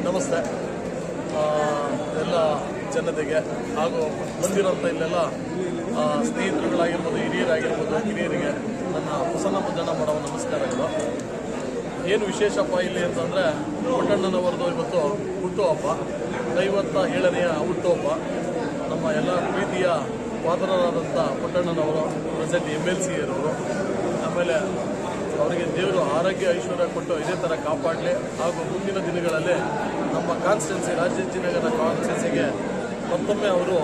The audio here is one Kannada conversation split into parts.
ನಮಸ್ತೆ ಎಲ್ಲ ಜನತೆಗೆ ಹಾಗೂ ಬಂದಿರೋಂಥ ಇಲ್ಲೆಲ್ಲ ಸ್ನೇಹಿತರುಗಳಾಗಿರ್ಬೋದು, ಹಿರಿಯರಾಗಿರ್ಬೋದು, ಕಿರಿಯರಿಗೆ ನನ್ನ ಹೊಸನ ಮುದ್ದಣ್ಣ ಮಾಡೋ ನಮಸ್ಕಾರಗಳು. ಏನು ವಿಶೇಷಪ್ಪ ಇಲ್ಲಿ ಅಂತಂದರೆ, ಪುಟ್ಟಣ್ಣನವರದು ಇವತ್ತು ಹುಟ್ಟುಹಬ್ಬ, 57ನೇ ಹುಟ್ಟುಹಬ್ಬ. ನಮ್ಮ ಎಲ್ಲ ಪ್ರೀತಿಯ ಪಾತ್ರರಾದಂಥ ಪುಟ್ಟಣ್ಣನವರು ಪ್ರೆಸೆಂಟ್ MLC ಇರೋರು. ಆಮೇಲೆ ಅವರಿಗೆ ದೇವರು ಆರೋಗ್ಯ ಐಶ್ವರ್ಯ ಕೊಟ್ಟು ಇದೇ ಥರ ಕಾಪಾಡಲಿ ಹಾಗೂ ಮುಂದಿನ ದಿನಗಳಲ್ಲಿ ನಮ್ಮ ಕಾನ್ಸ್ಟಿಟ್ಯೂನ್ಸಿ ರಾಜಾಜಿನಗರ ಕಾನ್ಸ್ಟಿಟ್ಯೂನ್ಸಿಗೆ ಮತ್ತೊಮ್ಮೆ ಅವರು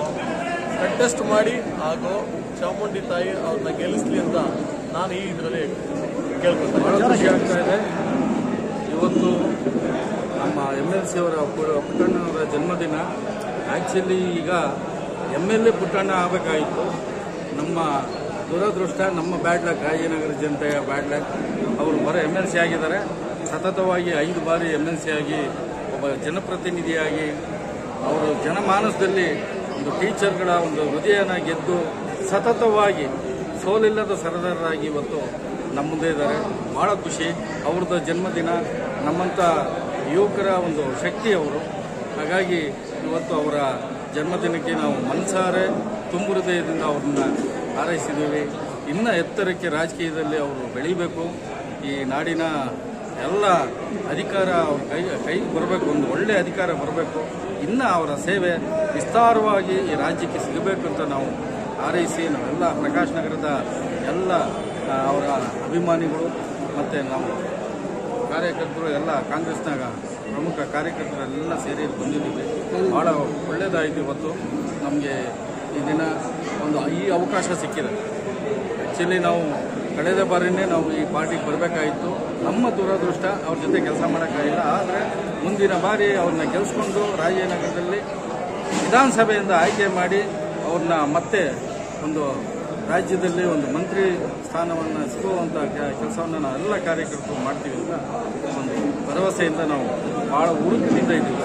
ಕಂಟೆಸ್ಟ್ ಮಾಡಿ ಹಾಗೂ ಚಾಮುಂಡಿ ತಾಯಿ ಅವ್ರನ್ನ ಗೆಲ್ಲಿಸಲಿ ಅಂತ ನಾನು ಈ ಇದರಲ್ಲಿ ಕೇಳ್ಕೊಳ್ತೇನೆ. ಬಹಳ ಖುಷಿ ಆಗ್ತಾ ಇದೆ. ಇವತ್ತು ನಮ್ಮ MLC ಅವರ ಪುಟ್ಟಣ್ಣನವರ ಜನ್ಮದಿನ. ಆ್ಯಕ್ಚುಲಿ ಈಗ MLA ಪುಟ್ಟಣ್ಣ ಆಗಬೇಕಾಗಿತ್ತು. ನಮ್ಮ ದುರದೃಷ್ಟ, ನಮ್ಮ ಬ್ಯಾಡ್ ಲಕ್, ರಾಜನಗರ ಜನತೆಯ ಬ್ಯಾಡ್ ಲಕ್. ಅವರು ಬರೋ MLC ಆಗಿದ್ದಾರೆ. ಸತತವಾಗಿ 5 ಬಾರಿ MLC ಆಗಿ ಒಬ್ಬ ಜನಪ್ರತಿನಿಧಿಯಾಗಿ ಅವರು ಜನಮಾನಸದಲ್ಲಿ ಒಂದು ಟೀಚರ್ಗಳ ಒಂದು ಹೃದಯನ ಗೆದ್ದು ಸತತವಾಗಿ ಸೋಲಿಲ್ಲದ ಸರದಾರರಾಗಿ ಇವತ್ತು ನಮ್ಮ ಮುಂದೆ ಇದ್ದಾರೆ. ಭಾಳ ಖುಷಿ. ಅವ್ರದ್ದು ಜನ್ಮದಿನ, ನಮ್ಮಂಥ ಯುವಕರ ಒಂದು ಶಕ್ತಿ ಅವರು. ಹಾಗಾಗಿ ಇವತ್ತು ಅವರ ಜನ್ಮದಿನಕ್ಕೆ ನಾವು ಮನಸಾರೆ ತುಂಬು ಹೃದಯದಿಂದ ಅವ್ರನ್ನ ಹಾರೈಸಿದ್ದೀವಿ. ಇನ್ನೂ ಎತ್ತರಕ್ಕೆ ರಾಜಕೀಯದಲ್ಲಿ ಅವರು ಬೆಳೀಬೇಕು. ಈ ನಾಡಿನ ಎಲ್ಲ ಅಧಿಕಾರ ಅವ್ರ ಕೈಗೆ ಬರಬೇಕು, ಒಂದು ಒಳ್ಳೆಯ ಅಧಿಕಾರ ಬರಬೇಕು. ಇನ್ನು ಅವರ ಸೇವೆ ವಿಸ್ತಾರವಾಗಿ ಈ ರಾಜ್ಯಕ್ಕೆ ಸಿಗಬೇಕು ಅಂತ ನಾವು ಹಾರೈಸಿ, ನಾವೆಲ್ಲ ಪ್ರಕಾಶ್ ನಗರದ ಎಲ್ಲ ಅವರ ಅಭಿಮಾನಿಗಳು ಮತ್ತು ನಾವು ಕಾರ್ಯಕರ್ತರು ಎಲ್ಲ ಕಾಂಗ್ರೆಸ್ನಾಗ ಪ್ರಮುಖ ಕಾರ್ಯಕರ್ತರೆಲ್ಲ ಸೇರಿ ಬಂದಿದ್ದೀವಿ. ಭಾಳ ಒಳ್ಳೆಯದಾಯಿತು. ಇವತ್ತು ನಮಗೆ ಈ ದಿನ ಈ ಅವಕಾಶ ಸಿಕ್ಕಿದೆ. ಆ್ಯಕ್ಚುಲಿ ನಾವು ಕಳೆದ ಬಾರಿನೇ ನಾವು ಈ ಪಾರ್ಟಿಗೆ ಬರಬೇಕಾಗಿತ್ತು. ನಮ್ಮ ದುರದೃಷ್ಟ ಅವ್ರ ಜೊತೆ ಕೆಲಸ ಮಾಡೋಕ್ಕಾಗಿಲ್ಲ. ಆದರೆ ಮುಂದಿನ ಬಾರಿ ಅವ್ರನ್ನ ಗೆಲ್ಲಿಸ್ಕೊಂಡು ರಾಜನಗರದಲ್ಲಿ ವಿಧಾನಸಭೆಯಿಂದ ಆಯ್ಕೆ ಮಾಡಿ ಅವ್ರನ್ನ ಮತ್ತೆ ಒಂದು ರಾಜ್ಯದಲ್ಲಿ ಒಂದು ಮಂತ್ರಿ ಸ್ಥಾನವನ್ನು ಸಿಗುವಂಥ ಕೆಲಸವನ್ನು ನಾವು ಎಲ್ಲ ಕಾರ್ಯಕರ್ತರು ಮಾಡ್ತೀವಿ ಅಂತ ಒಂದು ಭರವಸೆಯಿಂದ ನಾವು ಭಾಳ ಹುರುಕಿನಿಂದ ಇದ್ದೀವಿ.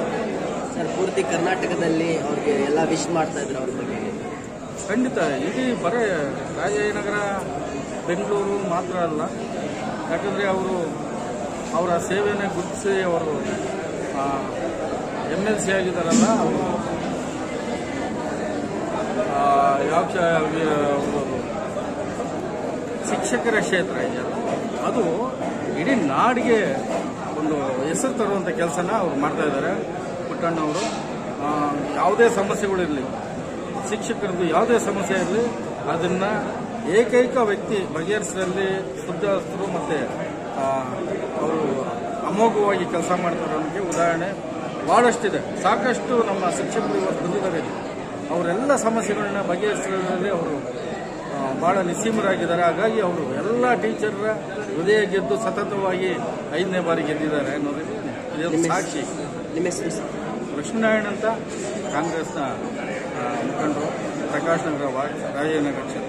ಸರ್, ಪೂರ್ತಿ ಕರ್ನಾಟಕದಲ್ಲಿ ಅವ್ರಿಗೆ ಎಲ್ಲ ವಿಶ್ ಮಾಡ್ತಾ ಇದ್ರು ಅವ್ರ ಬಗ್ಗೆ. ಖಂಡಿತ ಇಡೀ ಬರೀ ರಾಜನಗರ, ಬೆಂಗಳೂರು ಮಾತ್ರ ಅಲ್ಲ. ಯಾಕಂದರೆ ಅವರ ಸೇವೆಯನ್ನು ಗುರುತಿಸಿ ಅವರು MLC ಆಗಿದ್ದಾರಲ್ಲ, ಅವರು ಶಿಕ್ಷಕರ ಕ್ಷೇತ್ರ ಇದೆಯಲ್ಲ, ಅದು ಇಡೀ ನಾಡಿಗೆ ಒಂದು ಹೆಸರು ತರುವಂಥ ಕೆಲಸನ ಅವ್ರು ಮಾಡ್ತಾ ಇದ್ದಾರೆ. ಪುಟ್ಟಣ್ಣವರು ಯಾವುದೇ ಸಮಸ್ಯೆಗಳಿರಲಿ, ಶಿಕ್ಷಕರದ್ದು ಯಾವುದೇ ಸಮಸ್ಯೆ ಇರಲಿ, ಅದನ್ನು ಏಕೈಕ ವ್ಯಕ್ತಿ ಬಗೆಹರಿಸಲಿ ಶುದ್ಧಸ್ಥರು ಮತ್ತು ಅವರು ಅಮೋಘವಾಗಿ ಕೆಲಸ ಮಾಡ್ತಾರೆ ಅನ್ನೋಕ್ಕೆ ಉದಾಹರಣೆ ಭಾಳಷ್ಟಿದೆ. ಸಾಕಷ್ಟು ನಮ್ಮ ಶಿಕ್ಷಕರು ಇವತ್ತು ಬಂದಿದ್ದಾರೆ. ಅವರೆಲ್ಲ ಸಮಸ್ಯೆಗಳನ್ನ ಬಗೆಹರಿಸೋದ್ರಲ್ಲಿ ಅವರು ಭಾಳ ನಿಸ್ಸೀಮರಾಗಿದ್ದಾರೆ. ಹಾಗಾಗಿ ಅವರು ಎಲ್ಲ ಟೀಚರ್ರ ಹೃದಯ ಗೆದ್ದು ಸತತವಾಗಿ 5ನೇ ಬಾರಿ ಗೆದ್ದಿದ್ದಾರೆ ಅನ್ನೋದಕ್ಕೆ ಇದೊಂದು ಸಾಕ್ಷಿ. ನಿಮ್ಮ ಹೆಸರು? ಲಕ್ಷ್ಮೀನಾರಾಯಣ ಅಂತ, ಕಾಂಗ್ರೆಸ್ನ ಮುಖಂಡರು, ಪ್ರಕಾಶ್ ನಗರ ವಾರ್ಡ್, ರಾಜನಗರ ಕ್ಷೇತ್ರ.